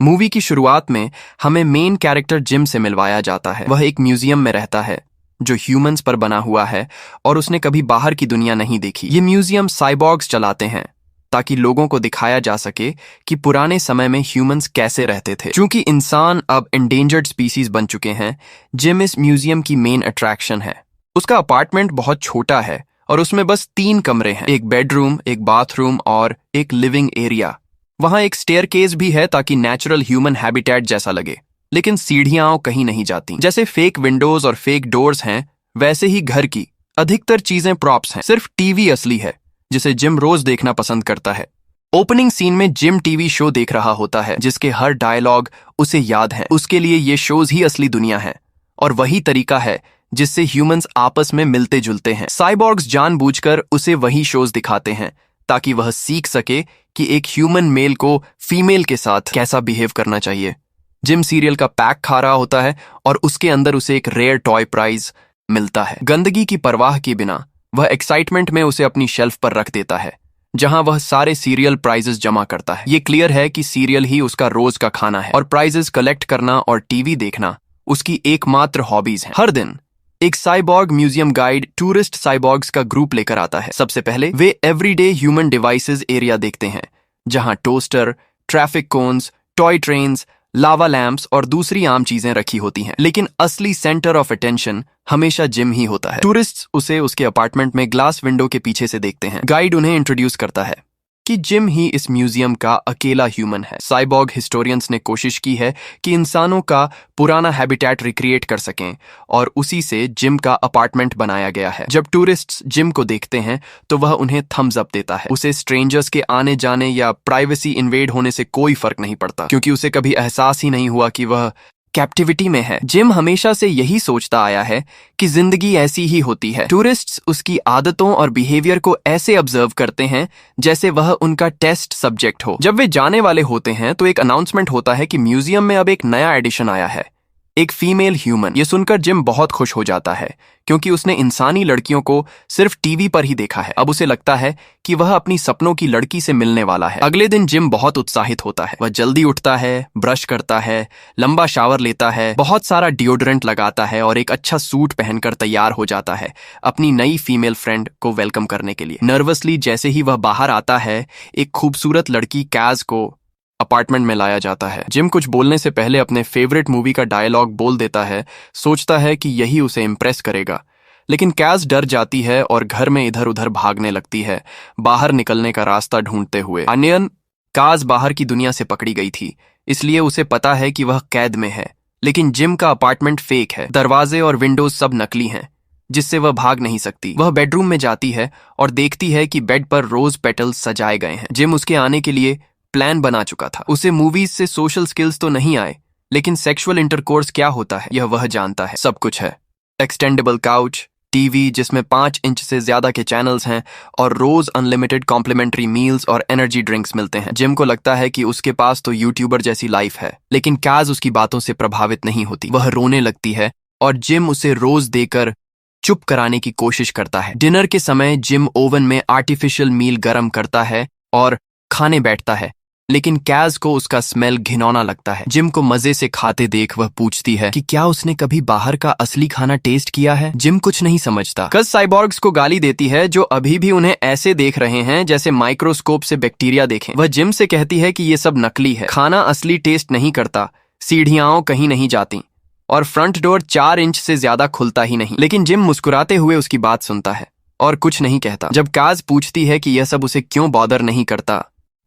Movie की शुरुआत में हमें मेन कैरेक्टर जिम से मिलवाया जाता है। वह एक म्यूजियम में रहता है जो ह्यूमंस पर बना हुआ है और उसने कभी बाहर की दुनिया नहीं देखी। ये म्यूजियम साइबॉर्ग्स चलाते हैं ताकि लोगों को दिखाया जा सके कि पुराने समय में ह्यूमंस कैसे रहते थे। चूंकि इंसान अब एंडेंजर्ड स्पीसीज बन चुके हैं, जिम इस म्यूजियम की मेन अट्रैक्शन है। उसका अपार्टमेंट बहुत छोटा है और उसमें बस 3 कमरे हैं, एक बेडरूम, एक बाथरूम और एक लिविंग एरिया। वहां एक स्टेयरकेस भी है ताकि नेचुरल ह्यूमन हैबिटेट जैसा लगे, लेकिन सीढ़ियां कहीं नहीं जाती। जैसे फेक विंडोज और फेक डोर्स हैं, वैसे ही घर की अधिकतर चीजें प्रॉप्स हैं। सिर्फ टीवी असली है जिसे जिम रोज देखना पसंद करता है। ओपनिंग सीन में जिम टीवी शो देख रहा होता है जिसके हर डायलॉग उसे याद है। उसके लिए ये शोज ही असली दुनिया है और वही तरीका है जिससे ह्यूमंस आपस में मिलते जुलते हैं। साइबॉर्ग्स जानबूझकर उसे वही शोज दिखाते हैं ताकि वह सीख सके कि एक ह्यूमन मेल को फीमेल के साथ कैसा बिहेव करना चाहिए। जिम सीरियल का पैक खा रहा होता है और उसके अंदर उसे एक रेयर टॉय प्राइज मिलता है। गंदगी की परवाह किए बिना वह एक्साइटमेंट में उसे अपनी शेल्फ पर रख देता है जहां वह सारे सीरियल प्राइजेस जमा करता है। ये क्लियर है कि सीरियल ही उसका रोज का खाना है और प्राइजेस कलेक्ट करना और टीवी देखना उसकी एकमात्र हॉबीज हैं। हर दिन एक cyborg museum guide tourist cyborgs का ग्रुप लेकर आता है। सबसे पहले वे एवरीडे ह्यूमन डिवाइसेस एरिया देखते हैं जहां toaster, traffic cones, toy trains, lava lamps और दूसरी आम चीजें रखी होती हैं। लेकिन असली सेंटर ऑफ अटेंशन हमेशा जिम ही होता है। टूरिस्ट्स उसे उसके अपार्टमेंट में ग्लास विंडो के पीछे से देखते हैं। गाइड उन्हें इंट्रोड्यूस करता है कि जिम ही इस म्यूजियम का अकेला ह्यूमन है। साइबॉर्ग हिस्टोरियंस ने कोशिश की है कि इंसानों का पुराना हैबिटेट रिक्रिएट कर सकें और उसी से जिम का अपार्टमेंट बनाया गया है। जब टूरिस्ट्स जिम को देखते हैं तो वह उन्हें थम्स अप देता है। उसे स्ट्रेंजर्स के आने जाने या प्राइवेसी इन्वेड होने से कोई फर्क नहीं पड़ता क्योंकि उसे कभी एहसास ही नहीं हुआ कि वह कैप्टिविटी में है। जिम हमेशा से यही सोचता आया है कि जिंदगी ऐसी ही होती है। टूरिस्ट्स उसकी आदतों और बिहेवियर को ऐसे ऑब्जर्व करते हैं जैसे वह उनका टेस्ट सब्जेक्ट हो। जब वे जाने वाले होते हैं तो एक अनाउंसमेंट होता है कि म्यूजियम में अब एक नया एडिशन आया है, एक फीमेल ह्यूमन। ये सुनकर जिम बहुत खुश हो जाता है क्योंकि उसने इंसानी लड़कियों को सिर्फ टीवी पर ही देखा है। अब उसे लगता है कि वह अपनी सपनों की लड़की से मिलने वाला है। अगले दिन जिम बहुत उत्साहित होता है। वह जल्दी उठता है, ब्रश करता है, लंबा शावर लेता है, बहुत सारा डिओड्रेंट लगाता है और एक अच्छा सूट पहनकर तैयार हो जाता है अपनी नई फीमेल फ्रेंड को वेलकम करने के लिए। नर्वसली जैसे ही वह बाहर आता है, एक खूबसूरत लड़की कैज को अपार्टमेंट में लाया जाता है। जिम कुछ बोलने से पहले अपने फेवरेट मूवी का डायलॉग बोल देता है, सोचता है कि यही उसे इम्प्रेस करेगा। लेकिन कैज डर जाती है और घर में इधर उधर भागने लगती है, बाहर निकलने का रास्ता ढूंढते हुए। अनियन काज बाहर की दुनिया से पकड़ी गई थी, इसलिए उसे पता है कि वह कैद में है। लेकिन जिम का अपार्टमेंट फेक है, दरवाजे और विंडोज सब नकली हैं जिससे वह भाग नहीं सकती। वह बेडरूम में जाती है और देखती है कि बेड पर रोज पेटल्स सजाए गए हैं। जिम उसके आने के लिए प्लान बना चुका था। उसे मूवीज से सोशल स्किल्स तो नहीं आए, लेकिन सेक्सुअल इंटरकोर्स क्या होता है यह वह जानता है। सब कुछ है, एक्सटेंडेबल काउच, टीवी जिसमें 5 इंच से ज्यादा के चैनल्स हैं और रोज अनलिमिटेड कॉम्प्लीमेंट्री मील्स और एनर्जी ड्रिंक्स मिलते हैं। जिम को लगता है कि उसके पास तो यूट्यूबर जैसी लाइफ है, लेकिन कैज उसकी बातों से प्रभावित नहीं होती। वह रोने लगती है और जिम उसे रोज देकर चुप कराने की कोशिश करता है। डिनर के समय जिम ओवन में आर्टिफिशियल मील गर्म करता है और खाने बैठता है, लेकिन कैज को उसका स्मेल घिनौना लगता है। जिम को मजे से खाते देख वह पूछती है कि क्या उसने कभी बाहर का असली खाना टेस्ट किया है। जिम कुछ नहीं समझता। कज साइबॉर्ग्स को गाली देती है जो अभी भी उन्हें ऐसे देख रहे हैं जैसे माइक्रोस्कोप से बैक्टीरिया देखें। वह जिम से कहती है कि ये सब नकली है, खाना असली टेस्ट नहीं करता, सीढ़ियां कहीं नहीं जाती और फ्रंट डोर 4 इंच से ज्यादा खुलता ही नहीं। लेकिन जिम मुस्कुराते हुए उसकी बात सुनता है और कुछ नहीं कहता। जब काज पूछती है कि यह सब उसे क्यों बॉदर नहीं करता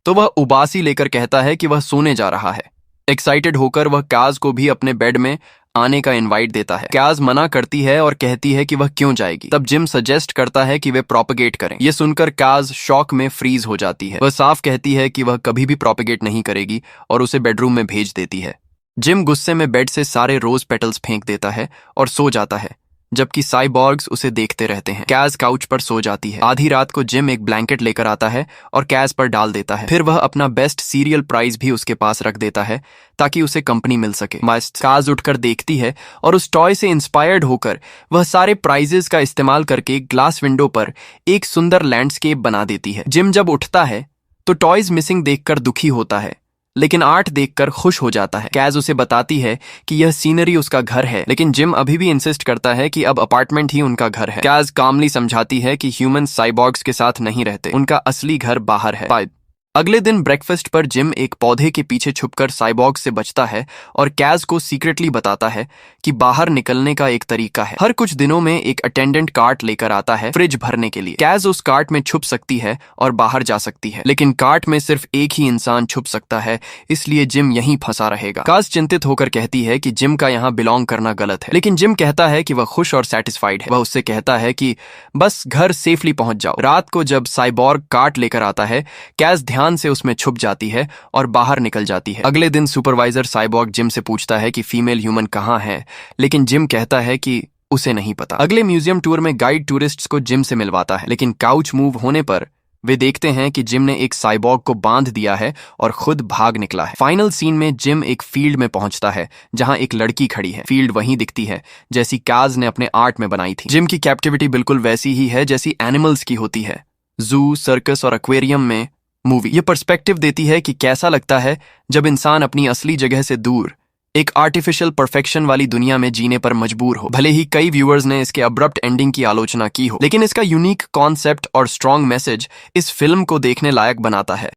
तो वह उबासी लेकर कहता है कि वह सोने जा रहा है। एक्साइटेड होकर वह काज को भी अपने बेड में आने का इनवाइट देता है। काज मना करती है और कहती है कि वह क्यों जाएगी। तब जिम सजेस्ट करता है कि वे प्रोपेगेट करें। यह सुनकर काज शॉक में फ्रीज हो जाती है। वह साफ कहती है कि वह कभी भी प्रोपेगेट नहीं करेगी और उसे बेडरूम में भेज देती है। जिम गुस्से में बेड से सारे रोज पेटल्स फेंक देता है और सो जाता है, जबकि साइबॉर्ग्स उसे देखते रहते हैं। कैज काउच पर सो जाती है। आधी रात को जिम एक ब्लैंकेट लेकर आता है और कैज पर डाल देता है। फिर वह अपना बेस्ट सीरियल प्राइज भी उसके पास रख देता है ताकि उसे कंपनी मिल सके। मस्त काज उठकर देखती है और उस टॉय से इंस्पायर्ड होकर वह सारे प्राइजेस का इस्तेमाल करके ग्लास विंडो पर एक सुंदर लैंडस्केप बना देती है। जिम जब उठता है तो टॉयज मिसिंग देखकर दुखी होता है, लेकिन आर्ट देखकर खुश हो जाता है। कैज उसे बताती है कि यह सीनरी उसका घर है, लेकिन जिम अभी भी इंसिस्ट करता है कि अब अपार्टमेंट ही उनका घर है। कैज कामली समझाती है कि ह्यूमन साइबॉर्ग्स के साथ नहीं रहते, उनका असली घर बाहर है। अगले दिन ब्रेकफास्ट पर जिम एक पौधे के पीछे छुपकर साइबॉर्ग से बचता है और कैज को सीक्रेटली बताता है कि बाहर निकलने का एक तरीका है। हर कुछ दिनों में एक अटेंडेंट कार्ट लेकर आता है फ्रिज भरने के लिए। कैज उस कार्ट में छुप सकती है और बाहर जा सकती है, लेकिन कार्ट में सिर्फ एक ही इंसान छुप सकता है, इसलिए जिम यहीं फंसा रहेगा। कैज चिंतित होकर कहती है कि जिम का यहाँ बिलोंग करना गलत है, लेकिन जिम कहता है कि वह खुश और सेटिस्फाइड है। वह उससे कहता है कि बस घर सेफली पहुंच जाओ। रात को जब साइबॉर्ग कार्ट लेकर आता है, कैज ध्यान से उसमें छुप जाती है और बाहर निकल जाती है। अगले दिन सुपरवाइजर साइबॉर्ग जिम से पूछता है कि फीमेल ह्यूमन कहाँ है, लेकिन जिम कहता है कि उसे नहीं पता। अगले म्यूजियम टूर में गाइड टूरिस्ट्स को जिम से मिलवाता है, लेकिन काउच मूव होने पर वे देखते हैं कि जिम ने एक साइबॉर्ग को बांध दिया है और खुद भाग निकला है। फाइनल सीन में जिम एक फील्ड में पहुंचता है जहां एक लड़की खड़ी है। फील्ड वहीं दिखती है जैसी कैज ने अपने आर्ट में बनाई थी। जिम की कैप्टिविटी बिल्कुल वैसी ही है जैसी एनिमल्स की होती है, जू, सर्कस और एक्वेरियम में मूवी। ये पर्सपेक्टिव देती है कि कैसा लगता है जब इंसान अपनी असली जगह से दूर एक आर्टिफिशियल परफेक्शन वाली दुनिया में जीने पर मजबूर हो। भले ही कई व्यूअर्स ने इसके अब्रप्ट एंडिंग की आलोचना की हो, लेकिन इसका यूनिक कॉन्सेप्ट और स्ट्रॉन्ग मैसेज इस फिल्म को देखने लायक बनाता है।